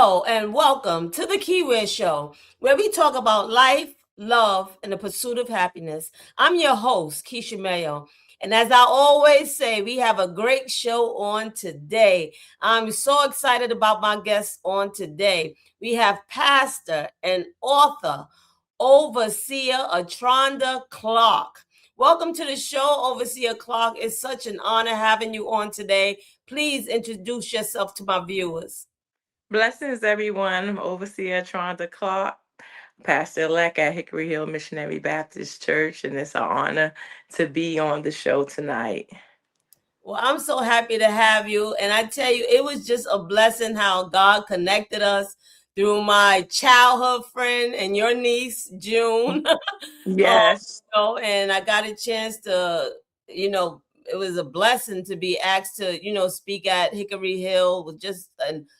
Hello and welcome to the Keiwear Show, where we talk about life, love, and the pursuit of happiness. I'm your host, Keisha Mayo. And as I always say, we have a great show on today. I'm so excited about my guests on today. We have pastor and author, overseer ATRONDA Clark. Welcome to the show, Overseer Clark. It's such an honor having you on today. Please introduce yourself to my viewers. Blessings, everyone. I'm Overseer ATRONDA Clark, Pastor-elect at Hickory Hill Missionary Baptist Church, and it's an honor to be on the show tonight. Well, I'm so happy to have you. And I tell you, it was just a blessing how God connected us through my childhood friend and your niece, June. Yes, And I got a chance to, it was a blessing to be asked to, speak at Hickory Hill with just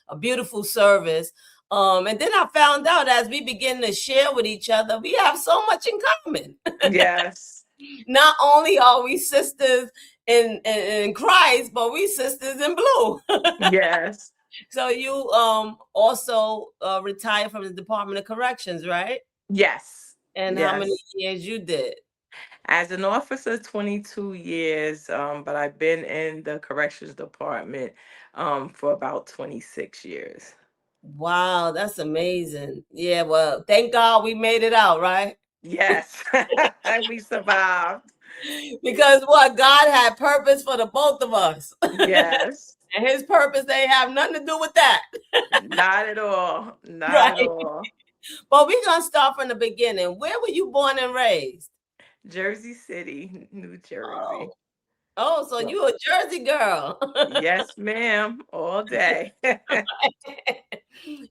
a beautiful service. And then I found out as we begin to share with each other, we have so much in common. yes, Not only are we sisters in Christ, but we sisters in blue. yes, So you also retired from the Department of Corrections, right? yes, And how many yes. years you did? As an officer, 22 years, but I've been in the corrections department for about 26 years. Wow, that's amazing. Yeah, well, thank God we made it out, right? Yes, we survived. Because what God had purpose for the both of us. Yes, And his purpose they have nothing to do with that. not at all, not at Right. all. But we're gonna start from the beginning. Where were you born and raised? Jersey City, New Jersey. Oh, oh, so So, you a Jersey girl. yes, ma'am, all day.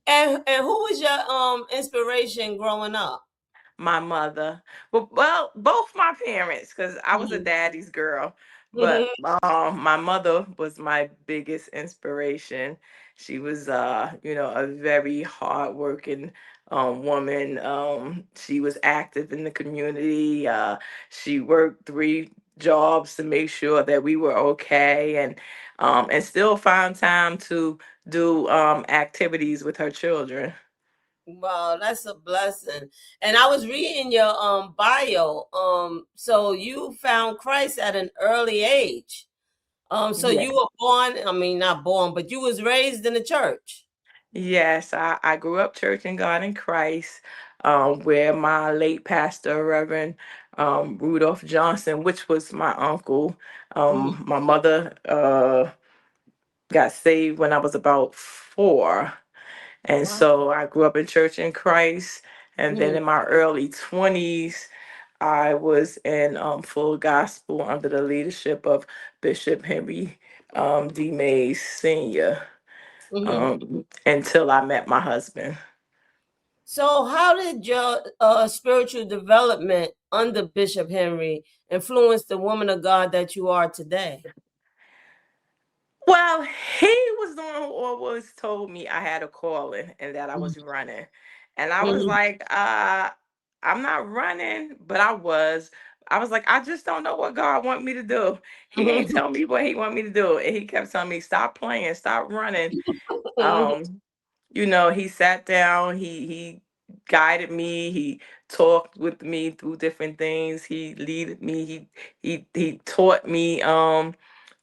And who was your inspiration growing up? My mother, well, both my parents, because I was a Mhm. daddy's girl, but Mhm. my mother was my biggest inspiration. She was, a very hardworking woman. She was active in the community. She worked 3 jobs to make sure that we were okay, and still found time to do activities with her children. Wow, that's a blessing. And I was reading your bio. So you found Christ at an early age. So Yeah. you were born, I mean not born, but you was raised in the church. Yes, I grew up Church and God in Christ, where my late pastor, Reverend Rudolph Johnson, which was my uncle, Mhm. my mother got saved when I was about 4. And Wow. so I grew up in Church in Christ. And then Mhm. in my early 20s, I was in full gospel under the leadership of Bishop Henry D. Mays Sr. Mhm. Until I met my husband. So how did your spiritual development under Bishop Henry influence the woman of God that you are today? Well, he was the one who always told me I had a calling and that I was running. And I was Mhm. like, I'm not running, but I was. I was like, I just don't know what God want me to do. He ain't Mhm. tell me what he want me to do. And he kept telling me, stop playing, stop running. Mhm. Um, he sat down, he guided me, he talked with me through different things, he leaded me, he taught me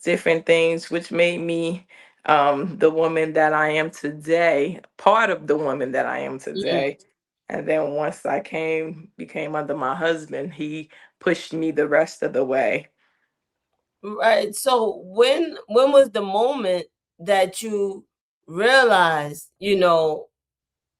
different things, which made me the woman that I am today, part of the woman that I am Mhm. today. And then once I became under my husband, he pushed me the rest of the way. Right. So when was the moment that you realized,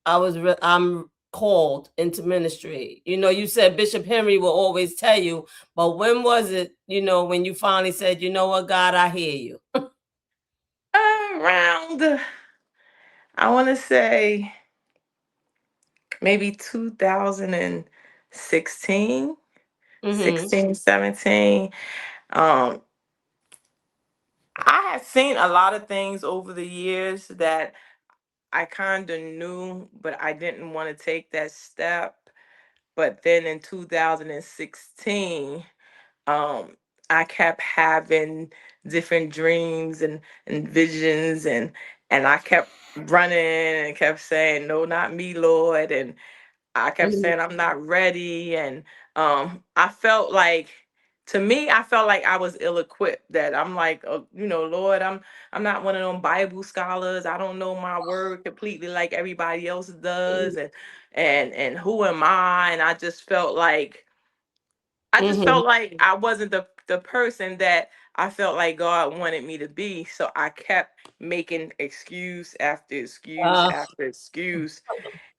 I'm called into ministry? You said Bishop Henry will always tell you, but when was it, when you finally said, you know what, God, I hear you? Around, I want to say, maybe 2016, Mm-hmm. 16, 17. Um, I had seen a lot of things over the years that I kind of knew, but I didn't want to take that step. But then in 2016, um, I kept having different dreams and visions, And I kept running and kept saying, "No, not me, Lord." And I kept Mhm. saying I'm not ready, and I felt like, to me, I felt like I was ill-equipped. That I'm like, Lord, I'm not one of them Bible scholars. I don't know my word completely like everybody else does, and who am I? And I just Mhm. felt like I wasn't the person that I felt like God wanted me to be. So I kept making excuse after excuse Uh, after excuse.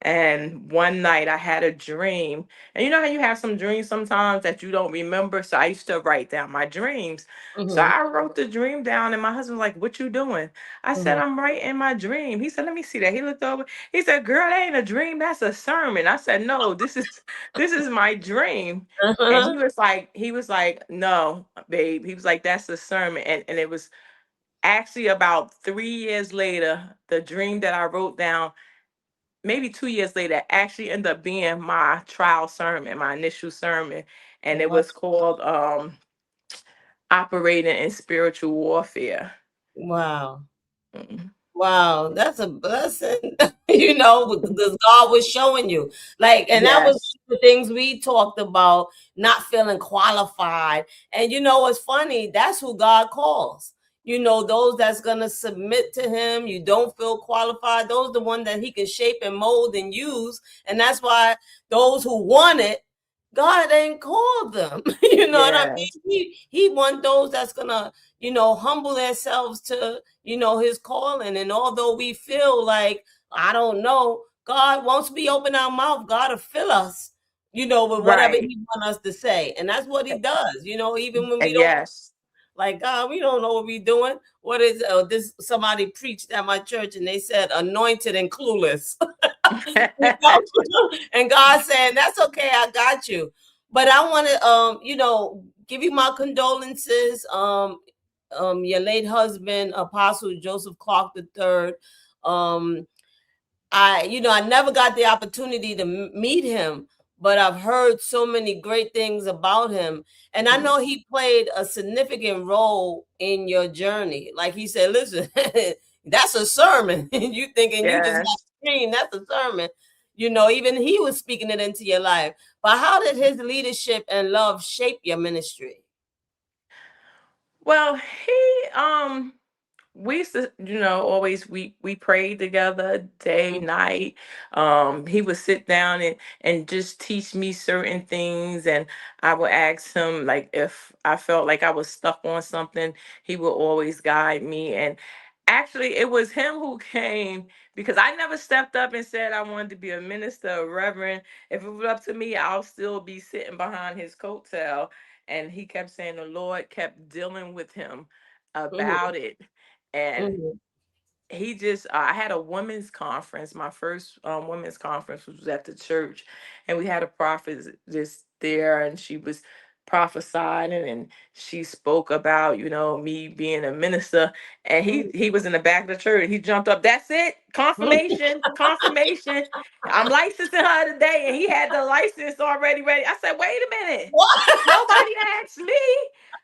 And one night I had a dream. And you know how you have some dreams sometimes that you don't remember? So I used to write down my dreams. So mhm. I wrote the dream down, and my husband was like, "What you doing?" I said, Mhm. "I'm writing my dream." He said, "Let me see that." He looked over. He said, "Girl, that ain't a dream. That's a sermon." I said, "No, this is my dream." And Uh-huh. he was like, "No, babe." He was like, "That's a sermon." And it was actually about 3 years later, the dream that I wrote down, maybe 2 years later, actually ended up being my trial sermon, my initial sermon. And it Wow. was called Operating in Spiritual Warfare. Wow. Mhm. Wow, that's a blessing. Because God was showing you. Like, and that was Yes. the things we talked about, not feeling qualified. And what's funny? That's who God calls. Those that's gonna submit to him, you don't feel qualified, those the one that he can shape and mold and use. And that's why those who want it, God ain't called them. You know what I Yes. mean? He want those that's gonna, humble themselves to his calling. And although we feel like, I don't know, God, once we open our mouth, God will fill us, with whatever Right. he wants us to say. And that's what he does, even when we And don't, yes. like, God, we don't know what we're doing. What is this? Somebody preached at my church and they said anointed and clueless. And God saying, that's okay, I got you. But I want to give you my condolences. Your late husband, Apostle Joseph Clark III. Um, I never got the opportunity to meet him, but I've heard so many great things about him. And I Mhm. know he played a significant role in your journey. Like he said, listen, that's a sermon. You thinking you just got Yes. to scream, that's a sermon. Even he was speaking it into your life. But how did his leadership and love shape your ministry? Well, we used to, always we prayed together day, night. He would sit down and just teach me certain things, and I would ask him, like, if I felt like I was stuck on something, he would always guide me. And actually, it was him who came, because I never stepped up and said I wanted to be a minister, a reverend. If it was up to me, I'll still be sitting behind his coattail. And he kept saying the Lord kept dealing with him Mhm, about it. And mhm, he just I had a women's conference. My first women's conference was at the church, and we had a prophet just there, and she was prophesying, and she spoke about, me being a minister. And mhm. he was in the back of the church. He jumped up. "That's it, confirmation, confirmation. I'm licensing her today." And he had the license already ready. I said, "Wait a minute, What? nobody asked me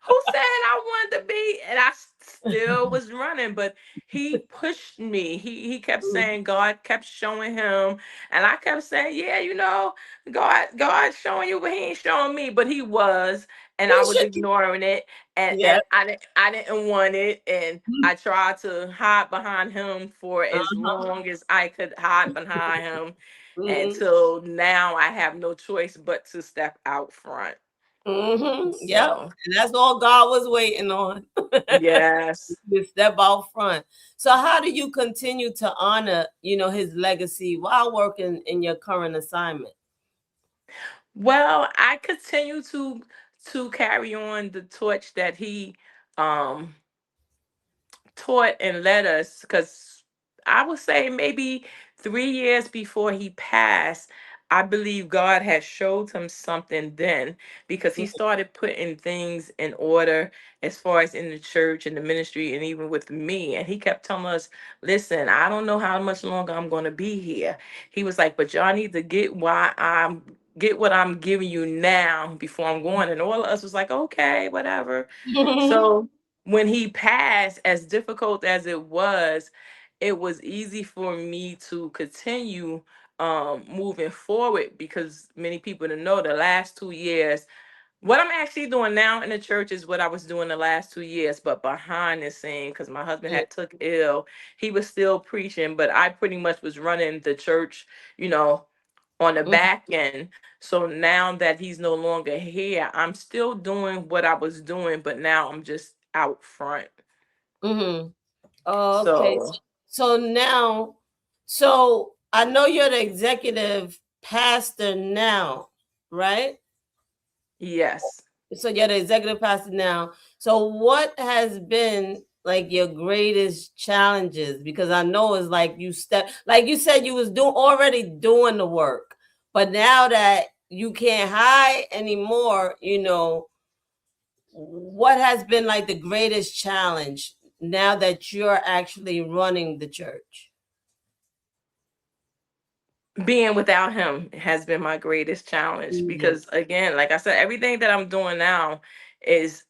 who said I wanted to be." And I still was running, but he pushed me. He kept saying, God kept showing him, and I kept saying, "Yeah, God showing you, but he ain't showing me." But he was, and I He was should. ignoring it, and Yeah. and I didn't want it, and I tried to hide behind him for as Uh-huh. long as I could hide behind him, Mhm. until now I have no choice but to step out front. Yep. So And that's all God was waiting on. yes. You step out front. So how do you continue to honor, his legacy while working in your current assignment? Well, I continue to carry on the torch that he um taught and led us, because I would say maybe 3 years before he passed, I believe God had showed him something then, because he started putting things in order as far as in the church and the ministry and even with me. And he kept telling us, "Listen, I don't know how much longer I'm going to be here." He was like, "But y'all need to get what I'm giving you now before I'm going." And all of us was like, "Okay, whatever." Mhm. So when he passed, as difficult as it was, it was easy for me to continue moving forward, because many people don't know the last 2 years what I'm actually doing now in the church is what I was doing the last 2 years, but behind the scene, because my husband Mm, had took ill, he was still preaching, but I pretty much was running the church, you know, on the mm, back end. So now that he's no longer here, I'm still doing what I was doing, but now I'm just out front. mm-hmm. Oh, okay. So So now, so I know you're the executive pastor now, right? yes. So you're the executive pastor now. So what has been like your greatest challenges? Because I know it's like you step, like you said, you was doing already doing the work, but now that you can't hide anymore, what has been like the greatest challenge now that you're actually running the church? Being without him has been my greatest challenge, Mm, because again, like I said, everything that I'm doing now is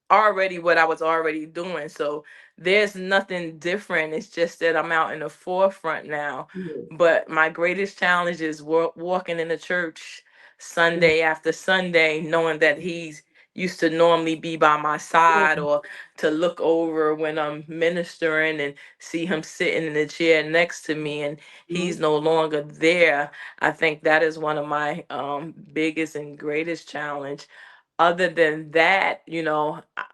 already what I was already doing. So there's nothing different. It's just that I'm out in the forefront now. mm, But my greatest challenge is walking in the church mm, Sunday after Sunday, knowing that he's used to normally be by my side, mm, or to look over when I'm ministering and see him sitting in the chair next to me, and mm, he's no longer there. I think that is one of my biggest and greatest challenge. Other than that,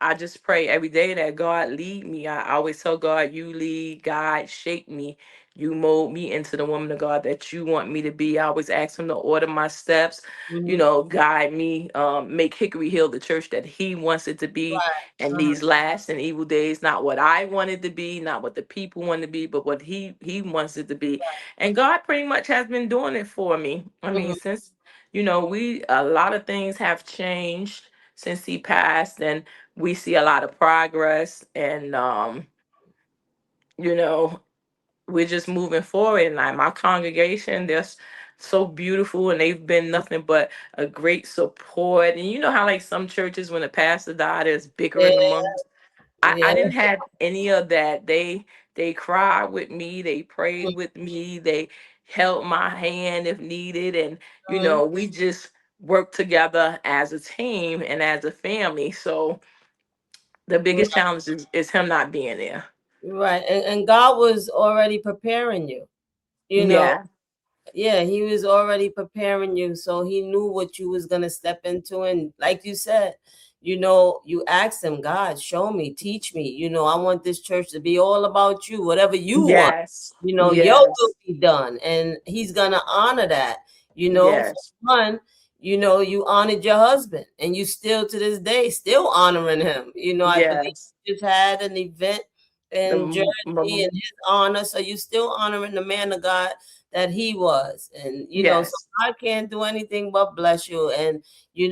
I just pray every day that God lead me. I always tell God, you lead, guide, shape me. You mold me into the woman of God that you want me to be. I always ask him to order my steps, mhm. guide me, make Hickory Hill the church that he wants it to be Right. in Uh-huh. these last and evil days. Not what I wanted to be, not what the people want to be, but what he wants it to be. And God pretty much has been doing it for me. I mean, Mhm. since we a lot of things have changed since he passed, and we see a lot of progress, and you know we're just moving forward. And like my congregation, they're so beautiful, and they've been nothing but a great support. And you know how like some churches, when the pastor died, there's Yeah, bickering among. I yeah. didn't have any of that. They cried with me, they prayed with me, they held my hand if needed, and Mhm. we just worked together as a team and as a family. So the biggest challenge is him not being there. Right. And God was already preparing you, you know. Yeah. Yeah, he was already preparing you, so he knew what you was gonna step into. And like you said, you asked him, God, show me, teach me. I want this church to be all about you, whatever you want. Yes. Your will Yes. be done, and he's gonna honor that. For Yes. one, you honored your husband, and you still to this day still honoring him. I believe Yes. you just had an event The in Jersey in his honor, so you still honoring the man of God that he was. And so yes. I can't do anything but bless you. And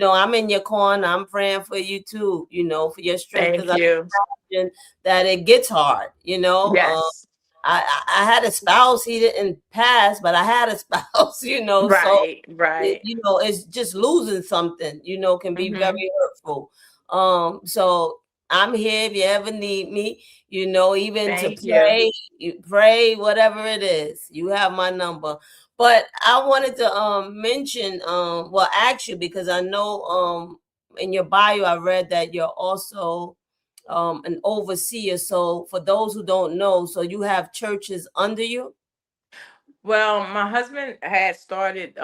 I'm in your corner. I'm praying for you too, for your strength, because Thank I you. imagine that it gets hard. Yes. I had a spouse, he didn't pass, but I had a spouse, so Right. Right. it's just losing something, can be Hmm. very hurtful. So I'm here if you ever need me, even to Thank you. pray, you pray, whatever it is. You have my number. But I wanted to mention, well, ask you, because I know in your bio I read that you're also an overseer. So for those who don't know, so you have churches under you. Well, my husband had started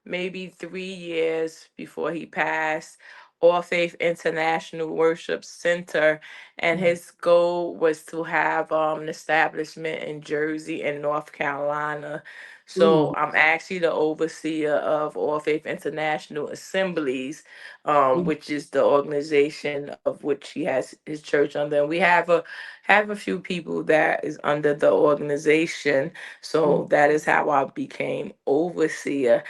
maybe 3 years before he passed, All Faith International Worship Center, and Mhm. his goal was to have an establishment in Jersey and North Carolina. So Mhm. I'm actually the overseer of All Faith International Assemblies, Mhm. which is the organization of which he has his church under. And we have a few people that is under the organization. Mhm. So that is how I became overseer.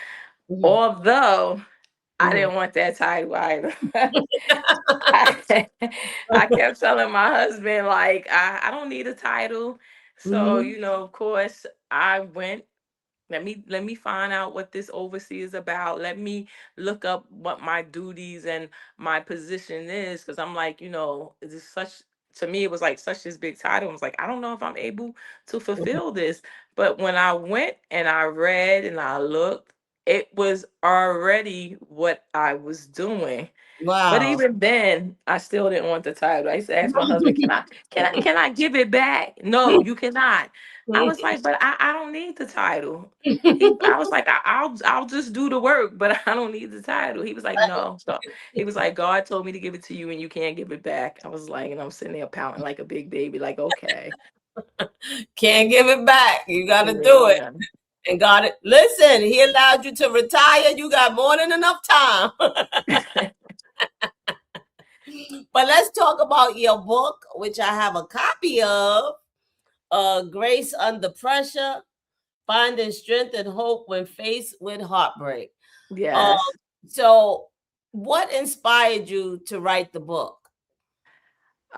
Mhm. Although I Mhm. didn't want that title either. I, I kept telling my husband, like, I don't need a title. So, Mhm. of course, I went. Let me find out what this overseer is about. Let me look up what my duties and my position is, because I'm like, it's such to me, it was like such this big title. I was like, I don't know if I'm able to fulfill this. But when I went and I read and I looked, it was already what I was doing. But Wow. even then, I still didn't want the title. I used to ask my husband, can I give it back? No, you cannot. I was like, but I don't need the title. I was like, I'll just do the work, but I don't need the title. He was like, no. So he was like, God told me to give it to you and you can't give it back. I was like, and I'm sitting there pouting like a big baby, like, okay. Can't give it back. You got to do it. Yeah. And God, listen, he allowed you to retire. You got more than enough time. But let's talk about your book, which I have a copy of, Grace Under Pressure, Finding Strength and Hope When Faced with Heartbreak. Um, Yes. so what inspired you to write the book?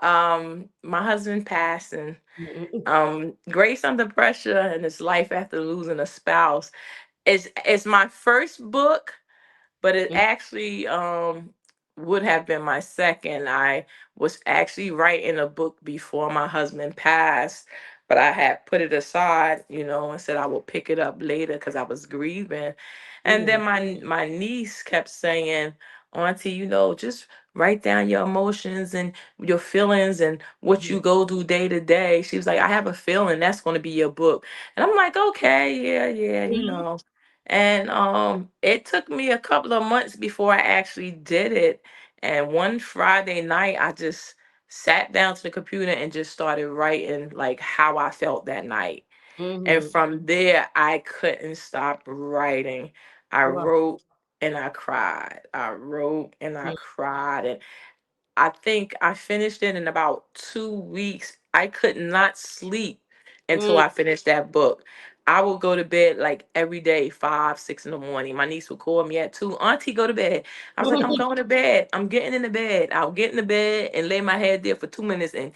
My husband passed, and Mhm. Grace Under Pressure and his life after losing a spouse is my first book, but it actually would have been my second. I was actually writing a book before my husband passed, but I had put it aside, and said I will pick it up later because I was grieving. And then Mhm. my niece kept saying, Auntie, just write down your emotions and your feelings and what Mhm. you go through day to day. She was like, I have a feeling that's going to be your book. And I'm like, okay, yeah, Mhm. and it took me a couple of months before I actually did it. And one Friday night, I just sat down to the computer and just started writing like how I felt that night. And Mhm. from there, I couldn't stop writing. I Wow. wrote and I cried. I wrote and I Mhm. cried. And I think I finished it in about 2 weeks. I could not sleep until Mhm. I finished that book. I would go to bed like every day, 5, 6 in the morning. My niece would call me at 2. Auntie, go to bed. I was like, I'm going to bed. I'm getting in the bed. I'll get in the bed and lay my head there for 2 minutes and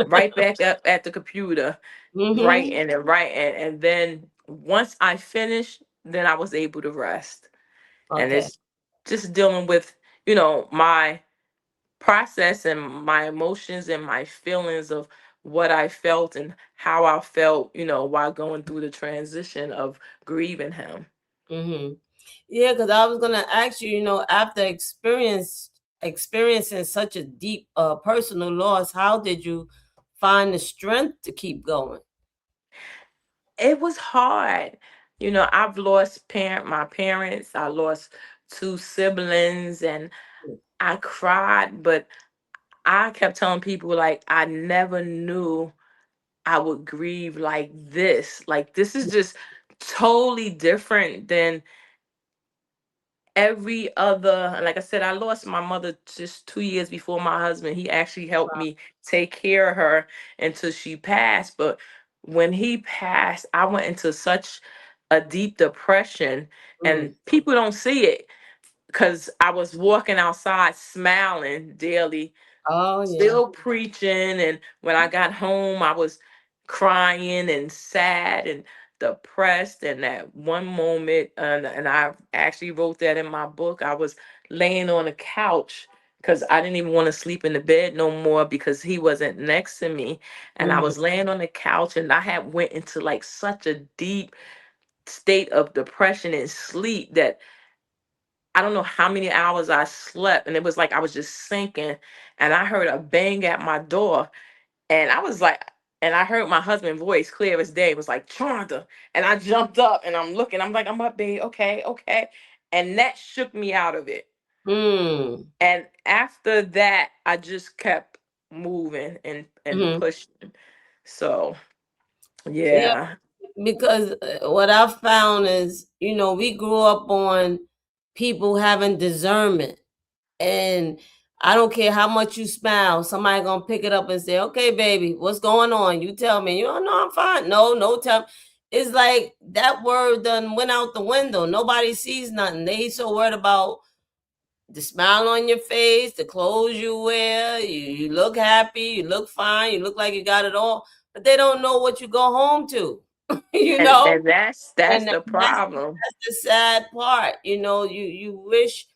right back up at the computer, Mhm. writing and writing. And then once I finished, then I was able to rest. And Okay. it's just dealing with, my process and my emotions and my feelings of what I felt and how I felt, while going through the transition of grieving him. Mhm. Yeah, because I was gonna ask you, after experiencing such a deep personal loss, how did you find the strength to keep going? It was hard. I've lost my parents, I lost two siblings, and I cried, but I kept telling people like I never knew I would grieve like this. Like this is just totally different than every other. And like I said, I lost my mother just 2 years before my husband. He actually helped me take care of her until she passed. But when he passed, I went into such a deep depression, Mm. and people don't see it because I was walking outside smiling daily, Oh yeah. still preaching. And when I got home, I was crying and sad and depressed. And that one moment, and I actually wrote that in my book, I was laying on a couch because I didn't even want to sleep in the bed no more because he wasn't next to me. And I Mhm. was laying on the couch, and I had went into like such a deep state of depression and sleep that I don't know how many hours I slept, and it was like I was just sinking. And I heard a bang at my door, and I was like, and I heard my husband's voice clear as day. It was like, Chonda. And I jumped up and I'm looking, I'm like, I'm up, babe. Okay, okay. And that shook me out of it. Mm. And after that, I just kept moving and Mhm. pushing. So, Yeah, yeah. because what I found is, we grew up on people having discernment. And I don't care how much you smile, somebody gonna pick it up and say, "Okay, baby, what's going on? You tell me." You don't know, I'm fine. No, no, tell. It's like that word done went out the window. Nobody sees nothing. They so worried about the smile on your face, the clothes you wear. You look happy. You look fine. You look like you got it all. But they don't know what you go home to. you And know, and that's and the that's problem. the sad part. You wish,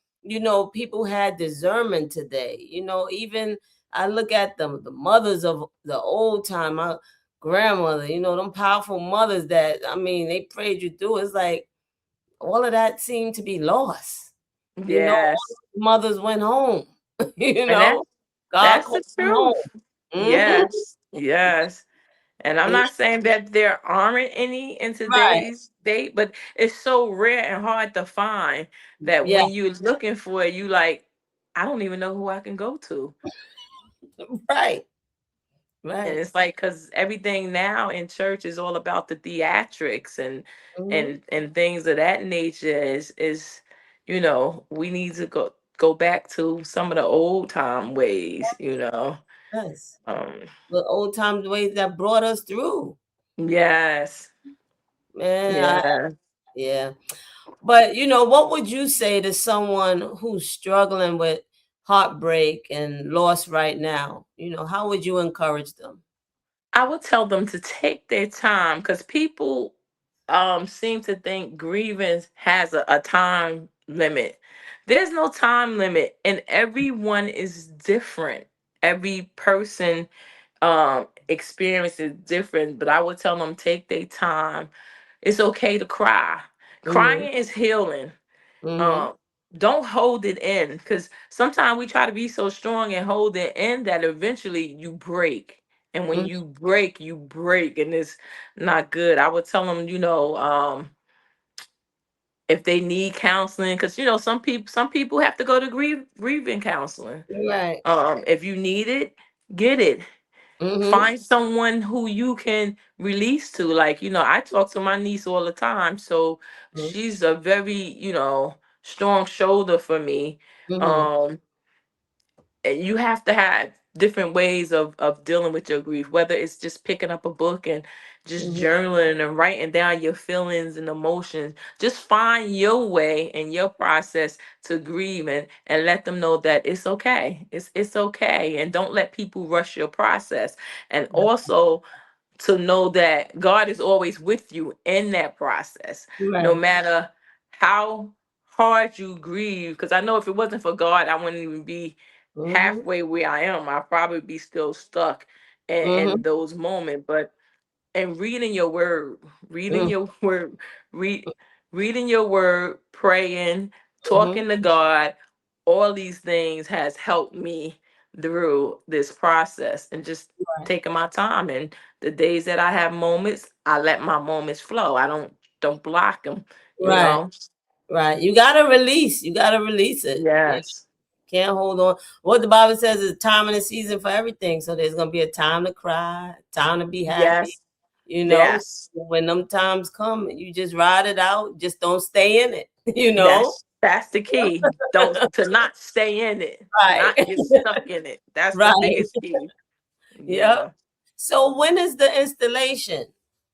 people had discernment today. Even I look at them, the mothers of the old time, my grandmother, them powerful mothers that, I mean, they prayed you through. It's like all of that seemed to be lost. All Yes. the mothers went home. you And know, God that's called the them home. truth. Hmm. Yes. Yes. And I'm not saying that there aren't any in Right. today's date, but it's so rare and hard to find that Yeah. when you're looking for it, you like, I don't even know who I can go to. Right. And Right. it's like because everything now in church is all about the theatrics and Hmm. and things of that nature is we need to go back to some of the old time ways. Yes. um The old time ways that brought us through. yes. Man, Yeah. yeah. But what would you say to someone who's struggling with heartbreak and loss right now? How would you encourage them? I would tell them to take their time because people seem to think grievance has a time limit. There's no time limit, and everyone is different. Every person experience is different, but I would tell them take their time. It's okay to cry. Mhm. Crying is healing. Mhm. um don't hold it in because sometimes we try to be so strong and hold it in that eventually you break, and when Mhm. you break and it's not good. I would tell them, if they need counseling, because some people have to go to grieving counseling. Right. If you need it, get it. Mhm. Find someone who you can release to. Like, I talk to my niece all the time, so Mhm. she's a very, strong shoulder for me. Mhm. um and you have to have different ways of dealing with your grief, whether it's just picking up a book and just Mhm. journaling and writing down your feelings and emotions. Just find your way and your process to grieve, and let them know that it's okay. It's okay, and don't let people rush your process. And also to know that God is always with you in that process, no Right. matter how hard you grieve. Because I know if it wasn't for God, I wouldn't even be Mhm. halfway where I am. I'd probably be still stuck in Mhm. those moments. But and reading your word, reading Mhm. your word, read, reading your word, praying, Mhm. talking to God, all these things has helped me through this process and just Right. taking my time. And the days that I have moments, I let my moments flow. I don't block them, you Right. know. Right. You gotta release. You gotta release it. Yes. Can't hold on. What the Bible says is a time and a season for everything. So there's gonna be a time to cry, time to be happy. Yes. You know, Yes. when them times come, you just ride it out. Just don't stay in it. You know, That's the key. Don't to not stay in it, right, not get stuck in it. That's the right. biggest key. Yep. Yeah. So when is the installation?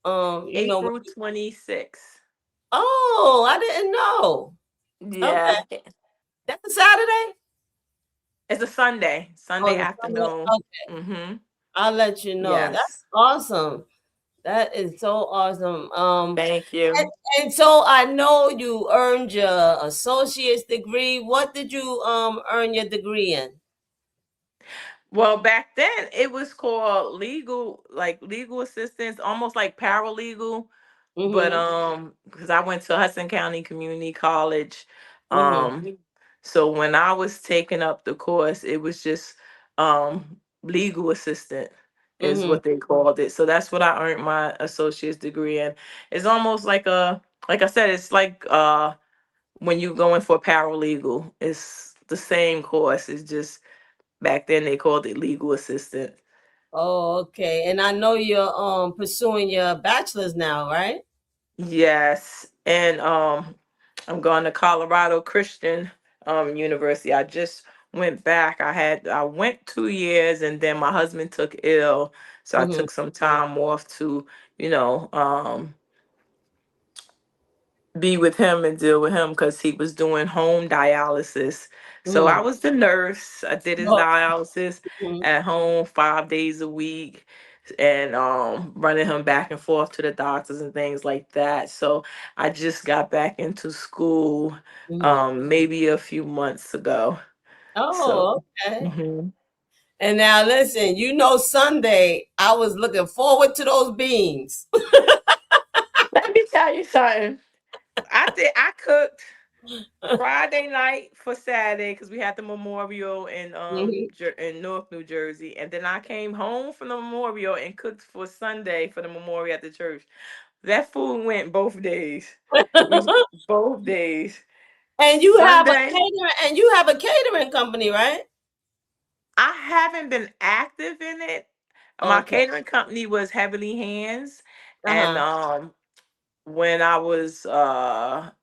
April 26th. Oh, I didn't know. Okay, Yeah. that's a Saturday. It's a Sunday. Oh, Sunday the Sunday. afternoon. Okay, Mhm. I'll let you know. Yes. That's awesome. That is so awesome. Thank And, you. and so I know you earned your associate's degree. What did you earn your degree in? Well, back then it was called legal, like legal assistance, almost like paralegal. But Mm-hmm. because I went to Hudson County Community College, Mm-hmm. so when I was taking up the course, it was just legal assistant is Mm-hmm. what they called it. So that's what I earned my associate's degree in. It's almost like I said, it's like when you go in for paralegal, it's the same course. It's just back then they called it legal assistant. Oh, okay. And I know you're pursuing your bachelor's now, right? Yes, and I'm going to Colorado Christian University. I just went back. I went 2 years, and then my husband took ill, so I Mm-hmm. took some time off to you know um be with him and deal with him because he was doing home dialysis. So I Mm-hmm. was the nurse. I did his Oh, dialysis mhm. at home 5 days a week, and running him back and forth to the doctors and things like that. So I just got back into school Mhm. maybe a few months ago. So Oh, okay. mhm. And now listen, Sunday, I was looking forward to those beans. Let me tell you something. I cooked Friday night for Saturday because we had the memorial in Mhm. in North New Jersey, and then I came home from the memorial and cooked for Sunday for the memorial at the church. That food went both days. We both days. And Sunday, you have a catering company, right? I haven't been active in it. My Okay. catering company was Heavenly Hands, and Uh-huh. when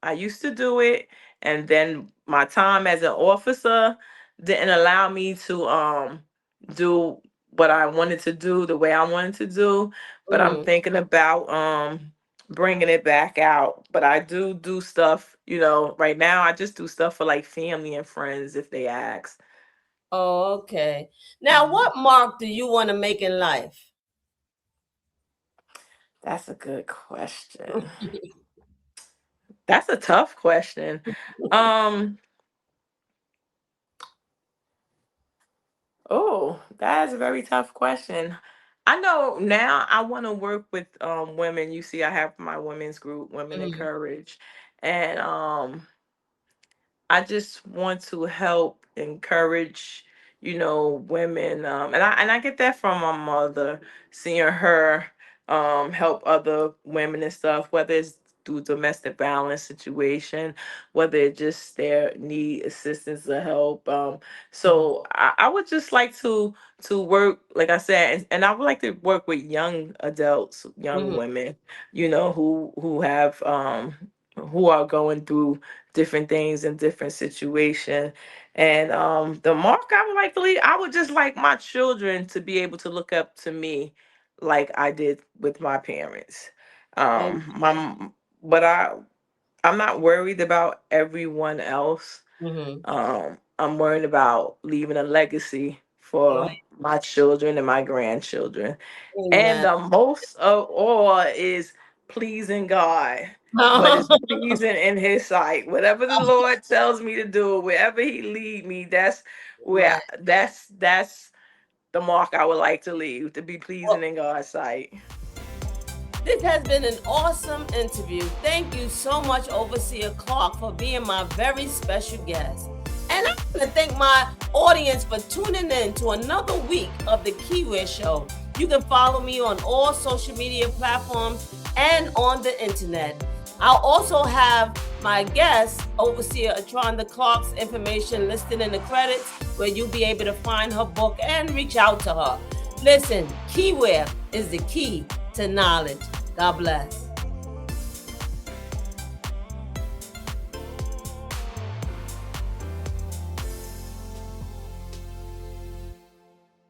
I used to do it, and then my time as an officer didn't allow me to do what I wanted to do the way I wanted to do. But I'm Mhm. thinking about bringing it back out. But I do stuff, right now I just do stuff for like family and friends if they ask. Oh, okay. Now, Mhm. what mark do you want to make in life? That's a good question. That's a tough question. um Oh, that's a very tough question. I know now I want to work with women. You see, I have my women's group, Women in Mhm. Courage. And I just want to help encourage, women. And I get that from my mother, seeing her help other women and stuff, whether it's through domestic violence situation, whether it just their need assistance or help. So I would just like to work, like I said, and I would like to work with young adults, young Mhm. women, who have who are going through different things in different situations. And the mark I would like to leave, I would just like my children to be able to look up to me like I did with my parents. And My but I'm not worried about everyone else. mhm. I'm worried about leaving a legacy Oh, for my children and my grandchildren. And amen. the most of all is pleasing God, but it's pleasing in His sight. Whatever the Lord tells me to do, wherever He lead me, Right. that's the mark I would like to leave, to be pleasing Well, in God's sight. this has been an awesome interview. Thank you so much, Overseer Clark, for being my very special guest. And I want to thank my audience for tuning in to another week of the Keiwear Show. You can follow me on all social media platforms and on the internet. I'll also have my guest, Overseer ATRONDA Clark's information listed in the credits, where you'll be able to find her book and reach out to her. Listen, Keiwear is the key to knowledge. God bless.